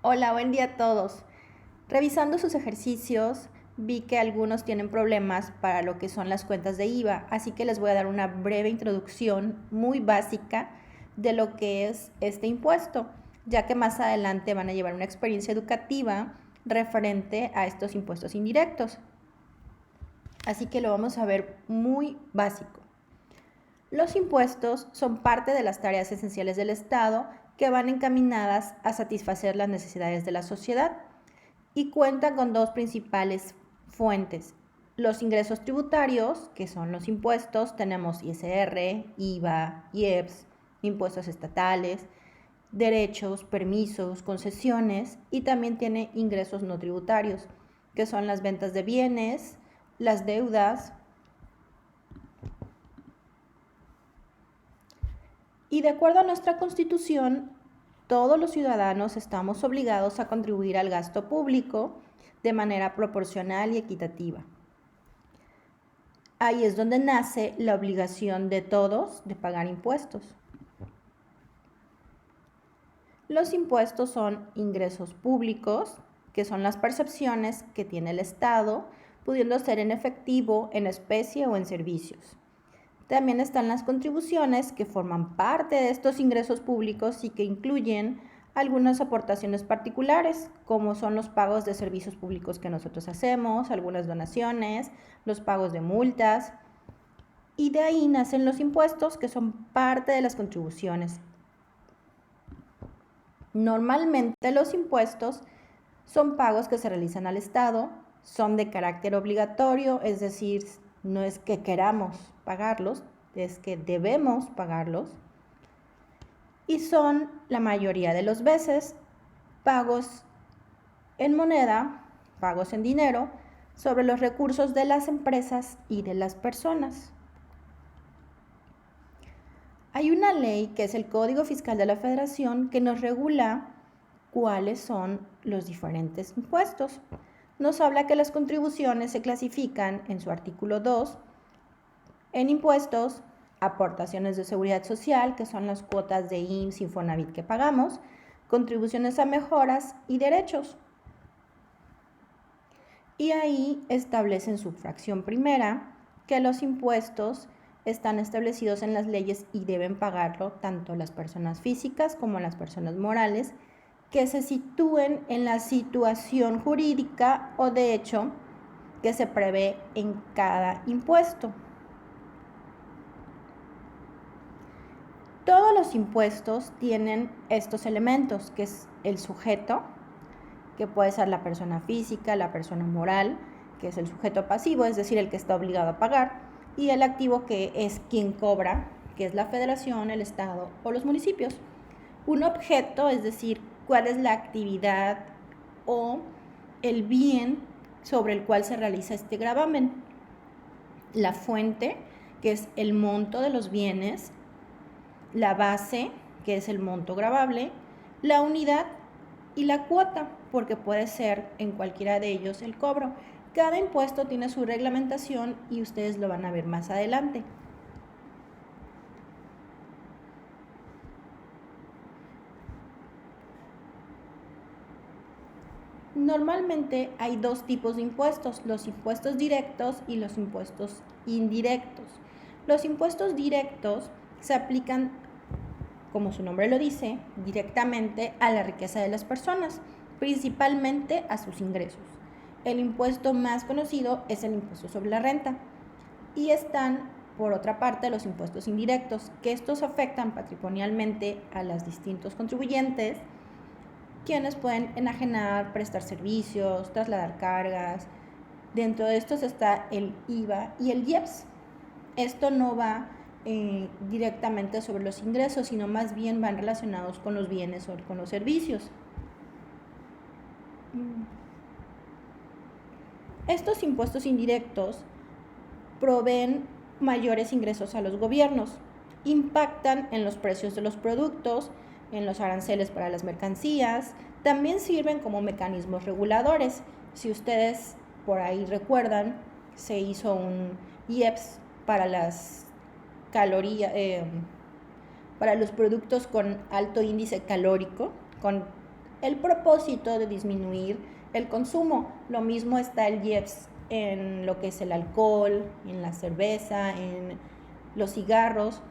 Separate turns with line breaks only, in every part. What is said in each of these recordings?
Hola, buen día a todos. Revisando sus ejercicios, vi que algunos tienen problemas para lo que son las cuentas de IVA, así que les voy a dar una breve introducción muy básica de lo que es este impuesto, ya que más adelante van a llevar una experiencia educativa referente a estos impuestos indirectos. Así que lo vamos a ver muy básico. Los impuestos son parte de las tareas esenciales del Estado que van encaminadas a satisfacer las necesidades de la sociedad y cuentan con dos principales fuentes. Los ingresos tributarios, que son los impuestos, tenemos ISR, IVA, IEPS, impuestos estatales, derechos, permisos, concesiones, y también tiene ingresos no tributarios, que son las ventas de bienes, las deudas. Y de acuerdo a nuestra Constitución, todos los ciudadanos estamos obligados a contribuir al gasto público de manera proporcional y equitativa. Ahí es donde nace la obligación de todos de pagar impuestos. Los impuestos son ingresos públicos, que son las percepciones que tiene el Estado, pudiendo ser en efectivo, en especie o en servicios. También están las contribuciones, que forman parte de estos ingresos públicos y que incluyen algunas aportaciones particulares, como son los pagos de servicios públicos que nosotros hacemos, algunas donaciones, los pagos de multas. Y de ahí nacen los impuestos, que son parte de las contribuciones. Normalmente los impuestos son pagos que se realizan al Estado, son de carácter obligatorio, es decir, no es que queramos pagarlos, es que debemos pagarlos. Y son, la mayoría de las veces, pagos en moneda, pagos en dinero, sobre los recursos de las empresas y de las personas. Hay una ley, que es el Código Fiscal de la Federación, que nos regula cuáles son los diferentes impuestos. Nos habla que las contribuciones se clasifican en su artículo 2 en impuestos, aportaciones de seguridad social, que son las cuotas de IMSS, Infonavit que pagamos, contribuciones a mejoras y derechos. Y ahí establecen su fracción primera, que los impuestos están establecidos en las leyes y deben pagarlo tanto las personas físicas como las personas morales que se sitúen en la situación jurídica o de hecho que se prevé en cada impuesto. Todos los impuestos tienen estos elementos, que es el sujeto, que puede ser la persona física, la persona moral, que es el sujeto pasivo, es decir, el que está obligado a pagar, y el activo, que es quien cobra, que es la federación, el estado o los municipios. Un objeto, es decir, cuál es la actividad o el bien sobre el cual se realiza este gravamen. La fuente, que es el monto de los bienes. La base, que es el monto gravable. La unidad y la cuota, porque puede ser en cualquiera de ellos el cobro. Cada impuesto tiene su reglamentación y ustedes lo van a ver más adelante. Normalmente hay dos tipos de impuestos, los impuestos directos y los impuestos indirectos. Los impuestos directos se aplican, como su nombre lo dice, directamente a la riqueza de las personas, principalmente a sus ingresos. El impuesto más conocido es el impuesto sobre la renta. Y están, por otra parte, los impuestos indirectos, que estos afectan patrimonialmente a los distintos contribuyentes, quienes pueden enajenar, prestar servicios, trasladar cargas. Dentro de estos está el IVA y el IEPS. Esto no va directamente sobre los ingresos, sino más bien van relacionados con los bienes o con los servicios. Estos impuestos indirectos proveen mayores ingresos a los gobiernos, impactan en los precios de los productos, en los aranceles para las mercancías, también sirven como mecanismos reguladores. Si ustedes por ahí recuerdan, se hizo un IEPS para las para los productos con alto índice calórico, con el propósito de disminuir el consumo. Lo mismo está el IEPS en lo que es el alcohol, en la cerveza, en los cigarros.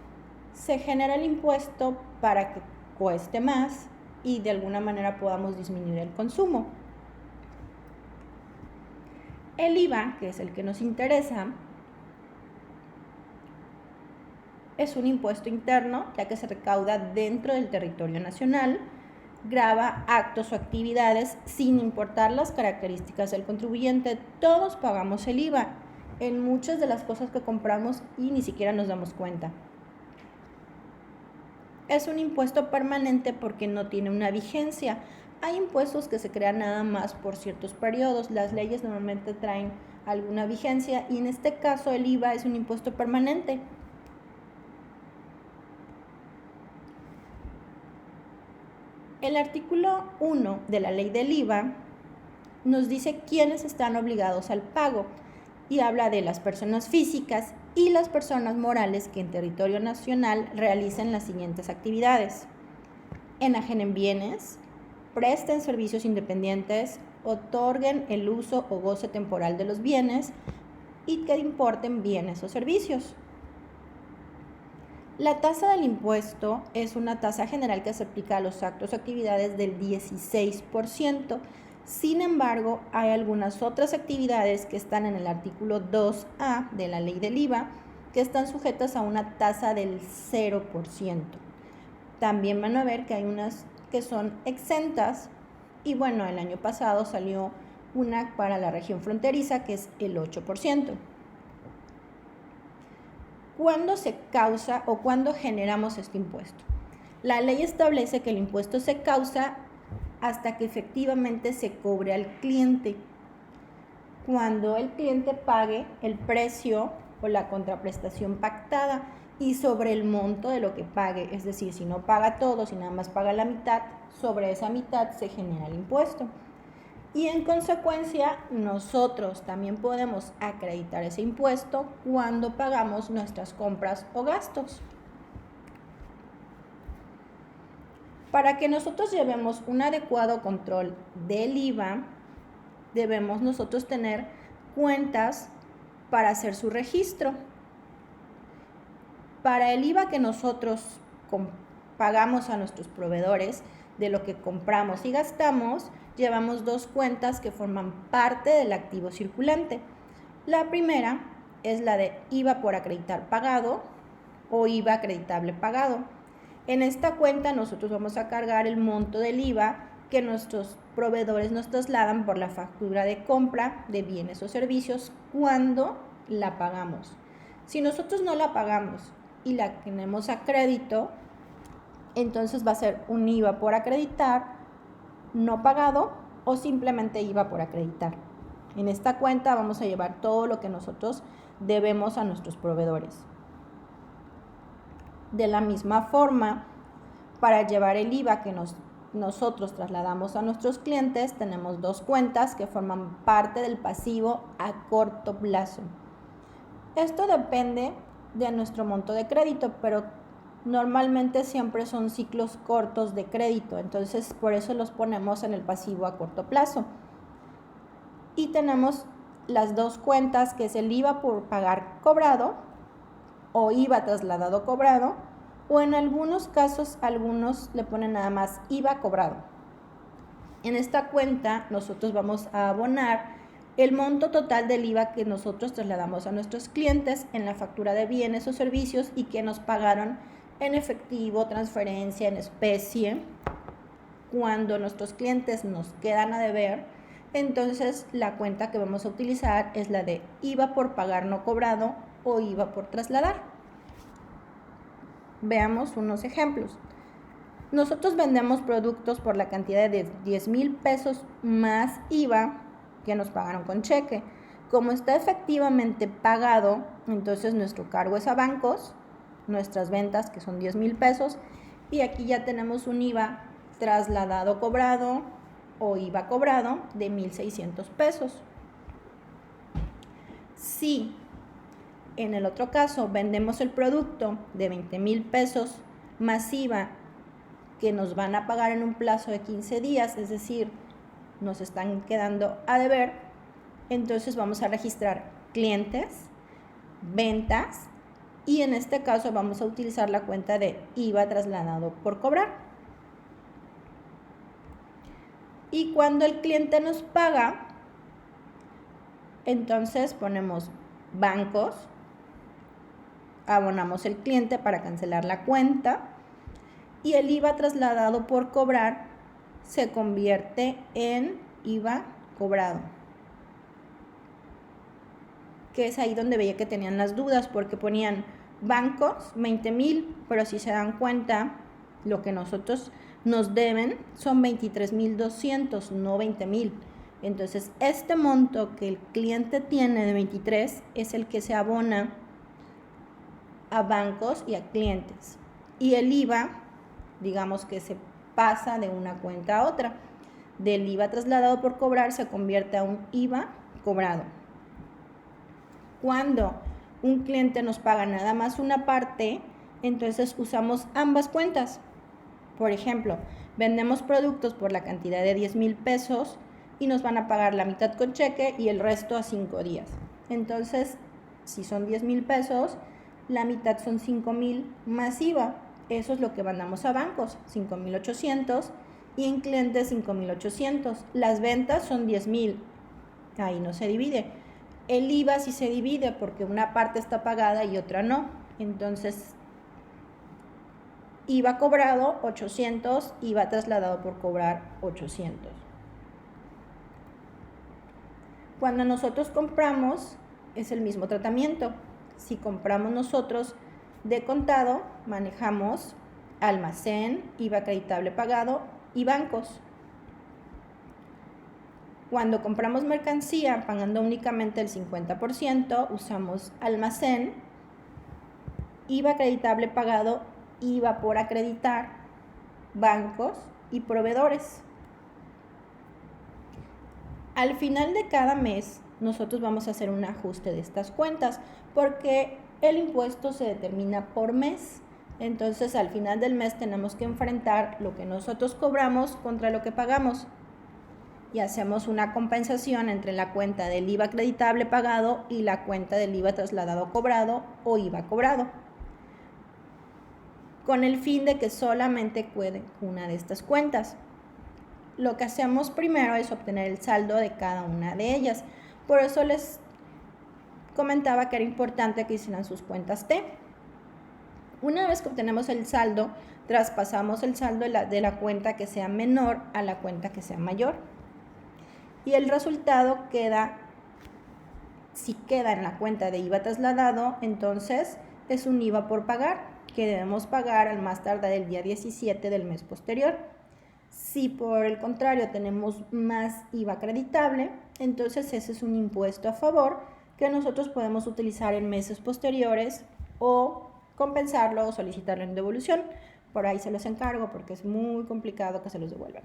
Se genera el impuesto para que cueste más y de alguna manera podamos disminuir el consumo. El IVA, que es el que nos interesa, es un impuesto interno, ya que se recauda dentro del territorio nacional, grava actos o actividades sin importar las características del contribuyente. Todos pagamos el IVA en muchas de las cosas que compramos y ni siquiera nos damos cuenta. Es un impuesto permanente porque no tiene una vigencia. Hay impuestos que se crean nada más por ciertos periodos. Las leyes normalmente traen alguna vigencia y en este caso el IVA es un impuesto permanente. El artículo 1 de la ley del IVA nos dice quiénes están obligados al pago y habla de las personas físicas y las personas morales que en territorio nacional realicen las siguientes actividades: enajenen bienes, presten servicios independientes, otorguen el uso o goce temporal de los bienes y que importen bienes o servicios. La tasa del impuesto es una tasa general que se aplica a los actos o actividades del 16%. Sin embargo, hay algunas otras actividades que están en el artículo 2A de la ley del IVA que están sujetas a una tasa del 0%. También van a ver que hay unas que son exentas y bueno, el año pasado salió una para la región fronteriza que es el 8%. ¿Cuándo se causa o cuándo generamos este impuesto? La ley establece que el impuesto se causa hasta que efectivamente se cobre al cliente. Cuando el cliente pague el precio o la contraprestación pactada y sobre el monto de lo que pague, es decir, si no paga todo, si nada más paga la mitad, sobre esa mitad se genera el impuesto. Y en consecuencia, nosotros también podemos acreditar ese impuesto cuando pagamos nuestras compras o gastos. Para que nosotros llevemos un adecuado control del IVA, debemos nosotros tener cuentas para hacer su registro. Para el IVA que nosotros pagamos a nuestros proveedores de lo que compramos y gastamos, llevamos dos cuentas que forman parte del activo circulante. La primera es la de IVA por acreditar pagado o IVA acreditable pagado. En esta cuenta nosotros vamos a cargar el monto del IVA que nuestros proveedores nos trasladan por la factura de compra de bienes o servicios cuando la pagamos. Si nosotros no la pagamos y la tenemos a crédito, entonces va a ser un IVA por acreditar no pagado o simplemente IVA por acreditar. En esta cuenta vamos a llevar todo lo que nosotros debemos a nuestros proveedores. De la misma forma, para llevar el IVA que nosotros trasladamos a nuestros clientes, tenemos dos cuentas que forman parte del pasivo a corto plazo. Esto depende de nuestro monto de crédito, pero normalmente siempre son ciclos cortos de crédito, entonces por eso los ponemos en el pasivo a corto plazo. Y tenemos las dos cuentas, que es el IVA por pagar cobrado o IVA trasladado cobrado, o en algunos casos algunos le ponen nada más IVA cobrado. En esta cuenta nosotros vamos a abonar el monto total del IVA que nosotros trasladamos a nuestros clientes en la factura de bienes o servicios y que nos pagaron en efectivo, transferencia, en especie. Cuando nuestros clientes nos quedan a deber, entonces la cuenta que vamos a utilizar es la de IVA por pagar no cobrado o IVA por trasladar. Veamos unos ejemplos. Nosotros vendemos productos por la cantidad de 10,000 pesos más IVA que nos pagaron con cheque. Como está efectivamente pagado, entonces nuestro cargo es a bancos, nuestras ventas que son 10,000 pesos, y aquí ya tenemos un IVA trasladado cobrado o IVA cobrado de 1,600 pesos. Si en el otro caso vendemos el producto de 20,000 pesos más IVA que nos van a pagar en un plazo de 15 días, es decir, nos están quedando a deber, entonces vamos a registrar clientes, ventas, y en este caso vamos a utilizar la cuenta de IVA trasladado por cobrar. Y cuando el cliente nos paga, entonces ponemos bancos, abonamos el cliente para cancelar la cuenta y el IVA trasladado por cobrar se convierte en IVA cobrado. Que es ahí donde veía que tenían las dudas porque ponían bancos 20,000, pero si se dan cuenta, lo que nosotros nos deben son 23,200, no 20,000. Entonces, este monto que el cliente tiene de 23 es el que se abona a bancos y a clientes. Y el IVA, digamos que se pasa de una cuenta a otra. Del IVA trasladado por cobrar se convierte a un IVA cobrado. Cuando un cliente nos paga nada más una parte, entonces usamos ambas cuentas. Por ejemplo, vendemos productos por la cantidad de 10,000 pesos y nos van a pagar la mitad con cheque y el resto a 5 días. Entonces, si son 10,000 pesos, la mitad son 5,000 más IVA. Eso es lo que mandamos a bancos, 5,800, y en clientes 5,800. Las ventas son 10,000. Ahí no se divide. El IVA sí se divide porque una parte está pagada y otra no. Entonces, IVA cobrado 800, IVA trasladado por cobrar 800. Cuando nosotros compramos, es el mismo tratamiento. Si compramos nosotros de contado, manejamos almacén, IVA acreditable pagado y bancos. Cuando compramos mercancía pagando únicamente el 50%, usamos almacén, IVA acreditable pagado, IVA por acreditar, bancos y proveedores. Al final de cada mes, nosotros vamos a hacer un ajuste de estas cuentas porque el impuesto se determina por mes. Entonces, al final del mes tenemos que enfrentar lo que nosotros cobramos contra lo que pagamos. Y hacemos una compensación entre la cuenta del IVA acreditable pagado y la cuenta del IVA trasladado cobrado o IVA cobrado, con el fin de que solamente quede una de estas cuentas. Lo que hacemos primero es obtener el saldo de cada una de ellas. Por eso les comentaba que era importante que hicieran sus cuentas T. Una vez que obtenemos el saldo, traspasamos el saldo de la cuenta que sea menor a la cuenta que sea mayor. Y el resultado queda, si queda en la cuenta de IVA trasladado, entonces es un IVA por pagar, que debemos pagar al más tardar el día 17 del mes posterior. Si por el contrario tenemos más IVA acreditable, entonces ese es un impuesto a favor que nosotros podemos utilizar en meses posteriores o compensarlo o solicitarlo en devolución. Por ahí se los encargo porque es muy complicado que se los devuelvan.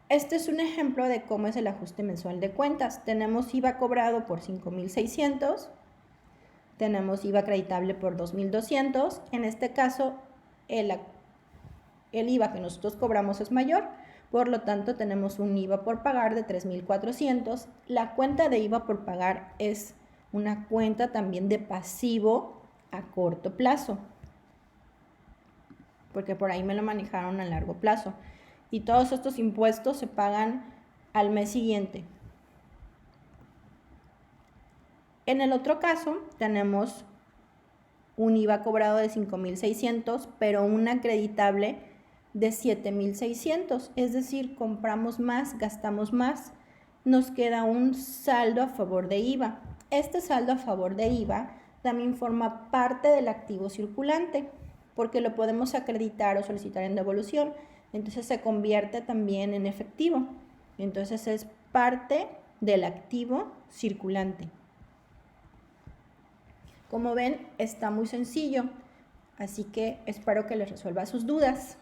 Este es un ejemplo de cómo es el ajuste mensual de cuentas. Tenemos IVA cobrado por 5,600, tenemos IVA acreditable por 2,200. En este caso, el IVA que nosotros cobramos es mayor, por lo tanto tenemos un IVA por pagar de 3,400. La cuenta de IVA por pagar es una cuenta también de pasivo a corto plazo, porque por ahí me lo manejaron a largo plazo. Y todos estos impuestos se pagan al mes siguiente. En el otro caso, tenemos un IVA cobrado de 5,600, pero un acreditable de 7,600. Es decir, compramos más, gastamos más, nos queda un saldo a favor de IVA. Este saldo a favor de IVA también forma parte del activo circulante, porque lo podemos acreditar o solicitar en devolución. Entonces se convierte también en efectivo. Entonces es parte del activo circulante. Como ven, está muy sencillo, así que espero que les resuelva sus dudas.